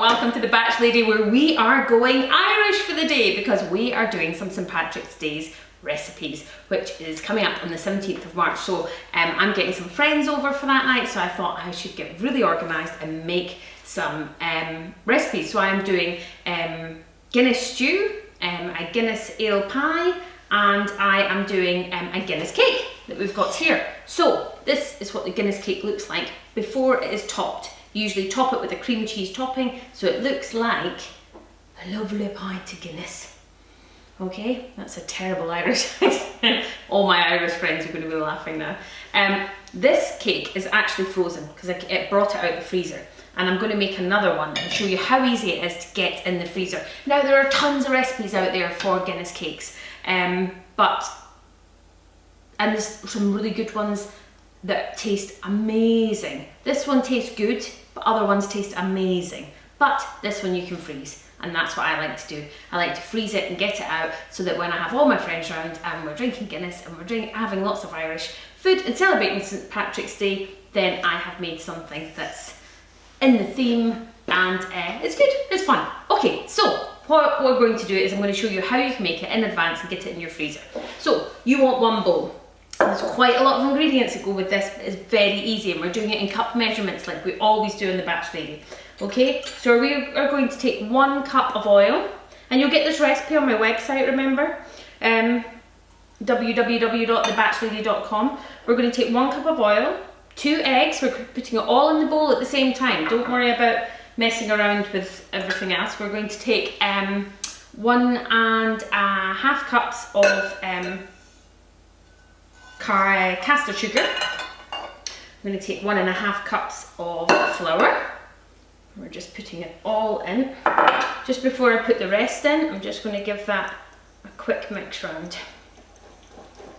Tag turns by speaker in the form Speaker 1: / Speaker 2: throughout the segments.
Speaker 1: welcome to the Batch Lady, where we are going Irish for the day because we are doing some St. Patrick's Day's recipes, which is coming up on the 17th of March. So I'm getting some friends over for that night, so I thought I should get really organised and make some recipes. So I'm doing Guinness stew, a Guinness ale pie, and I am doing a Guinness cake that we've got here. So this is what the Guinness cake looks like before it is topped. You usually top it with a cream cheese topping, so it looks like a lovely pint of Guinness. Okay, that's a terrible Irish accent. All my Irish friends are going to be laughing now. This cake is actually frozen because I brought it out of the freezer. And I'm going to make another one and show you how easy it is to get in the freezer. Now, there are tons of recipes out there for Guinness cakes, and there's some really good ones that taste amazing. This one tastes good, but other ones taste amazing. But this one you can freeze, and that's what I like to do. I like to freeze it and get it out so that when I have all my friends around and we're drinking Guinness and we're having lots of Irish food and celebrating St. Patrick's Day, then I have made something that's in the theme, and it's good, it's fun. Okay, so what we're going to do is I'm going to show you how you can make it in advance and get it in your freezer. So you want one bowl. There's quite a lot of ingredients that go with this, but it's very easy, and we're doing it in cup measurements like we always do in the Batch Lady. Okay, so we are going to take 1 cup of oil, and you'll get this recipe on my website, remember? www.thebatchlady.com. We're going to take 1 cup of oil, 2 eggs, we're putting it all in the bowl at the same time. Don't worry about messing around with everything else. We're going to take 1.5 cups of caster sugar. I'm going to take 1.5 cups of flour. We're just putting it all in. Just before I put the rest in, I'm just going to give that a quick mix round,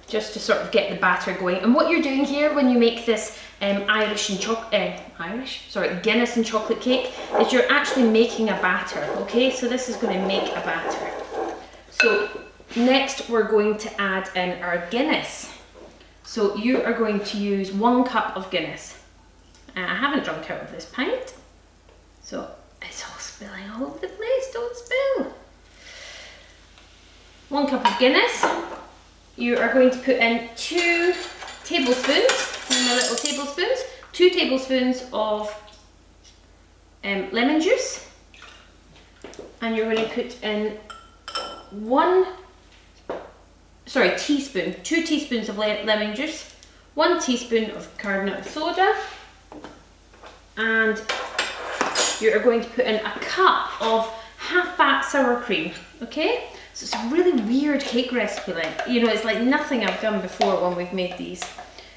Speaker 1: just to sort of get the batter going. And what you're doing here when you make this Guinness and chocolate cake is you're actually making a batter, okay? So this is going to make a batter. So next we're going to add in our Guinness. So you are going to use 1 cup of Guinness. I haven't drunk out of this pint, so it's all spilling all over the place, don't spill. 1 cup of Guinness. You are going to put in 2 tablespoons, my little tablespoons, 2 tablespoons of lemon juice, and you're going to put in 2 teaspoons of lemon juice, 1 teaspoon of carbonate soda, and you are going to put in a cup of half-fat sour cream, okay? So it's a really weird cake recipe, like, you know, it's like nothing I've done before when we've made these.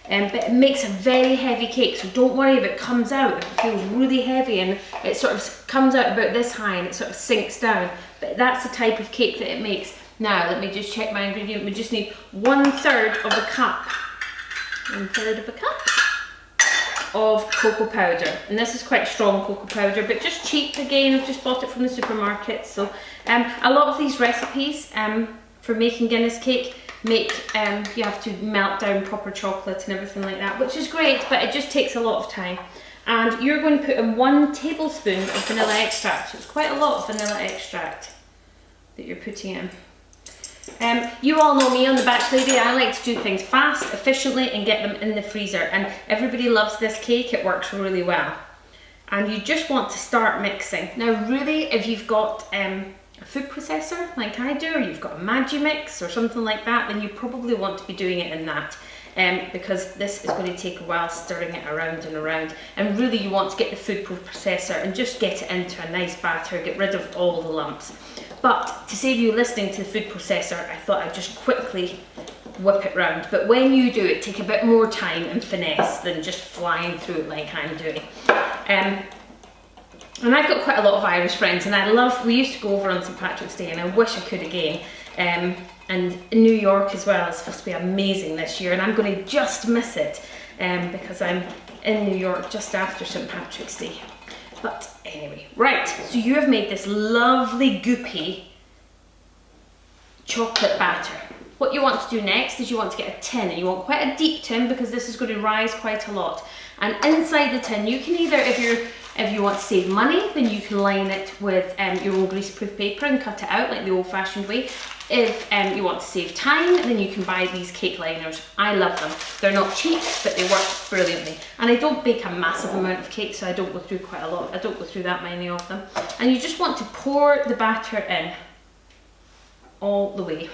Speaker 1: But it makes a very heavy cake, so don't worry if it comes out, if it feels really heavy and it sort of comes out about this high and it sort of sinks down. But that's the type of cake that it makes. Now, let me just check my ingredient. We just need 1/3 of a cup. 1/3 of a cup of cocoa powder, and this is quite strong cocoa powder, but just cheap again. I've just bought it from the supermarket. So a lot of these recipes for making Guinness cake you have to melt down proper chocolate and everything like that, which is great, but it just takes a lot of time. And you're going to put in 1 tablespoon of vanilla extract. So it's quite a lot of vanilla extract that you're putting in. You all know me on the Batch Lady. I like to do things fast, efficiently, and get them in the freezer, and everybody loves this cake. It works really well. And you just want to start mixing. Now really, if you've got a food processor like I do, or you've got a Magimix or something like that, then you probably want to be doing it in that, because this is going to take a while stirring it around and around. And really you want to get the food processor and just get it into a nice batter, get rid of all the lumps. But to save you listening to the food processor, I thought I'd just quickly whip it round. But when you do it, take a bit more time and finesse than just flying through it like I'm doing. And I've got quite a lot of Irish friends, and we used to go over on St. Patrick's Day, and I wish I could again. And in New York as well, it's supposed to be amazing this year, and I'm going to just miss it because I'm in New York just after St. Patrick's Day. But anyway, right, so you have made this lovely goopy chocolate batter. What you want to do next is you want to get a tin, and you want quite a deep tin because this is going to rise quite a lot. And inside the tin, you can either, if you're If you want to save money, then you can line it with your own greaseproof paper and cut it out like the old-fashioned way. If you want to save time, then you can buy these cake liners. I love them. They're not cheap, but they work brilliantly. And I don't bake a massive amount of cake, so I don't go through quite a lot. I don't go through that many of them. And you just want to pour the batter in all the way.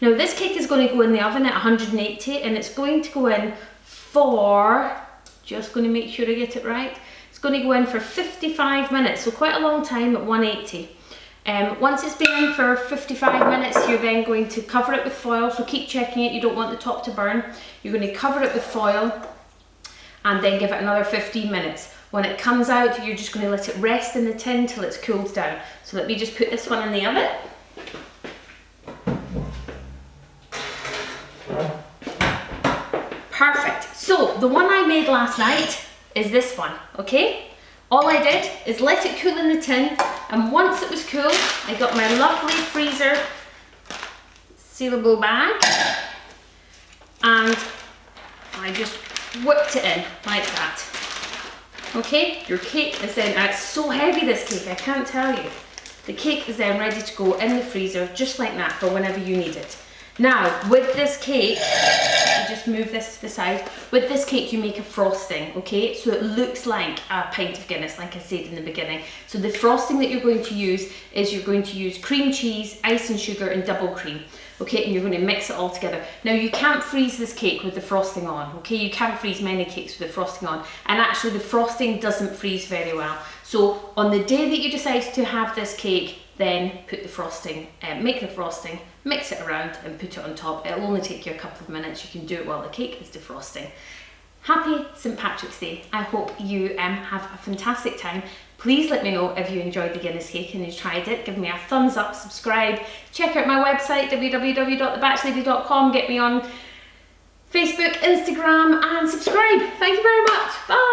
Speaker 1: Now this cake is going to go in the oven at 180, and it's going to go in for, just going to make sure I get it right, it's going to go in for 55 minutes, so quite a long time at 180. Once it's been in for 55 minutes, you're then going to cover it with foil, so keep checking it, you don't want the top to burn. You're going to cover it with foil and then give it another 15 minutes. When it comes out, you're just going to let it rest in the tin till it's cooled down. So let me just put this one in the oven. Perfect. So the one I made last night is this one, okay? All I did is let it cool in the tin, and once it was cool, I got my lovely freezer sealable bag and I just whipped it in like that. Okay, your cake is then, it's so heavy this cake, I can't tell you. The cake is then ready to go in the freezer just like that for whenever you need it. Now, with this cake, I'll just move this to the side. With this cake, you make a frosting, okay? So it looks like a pint of Guinness, like I said in the beginning. So the frosting that you're going to use is you're going to use cream cheese, ice and sugar, and double cream, okay? And you're going to mix it all together. Now, you can't freeze this cake with the frosting on, okay? You can't freeze many cakes with the frosting on. And actually, the frosting doesn't freeze very well. So on the day that you decide to have this cake, then put the frosting, make the frosting, mix it around and put it on top. It'll only take you a couple of minutes. You can do it while the cake is defrosting. Happy St. Patrick's Day. I hope you have a fantastic time. Please let me know if you enjoyed the Guinness cake and you tried it. Give me a thumbs up, subscribe, check out my website www.thebatchlady.com, get me on Facebook, Instagram and subscribe. Thank you very much. Bye.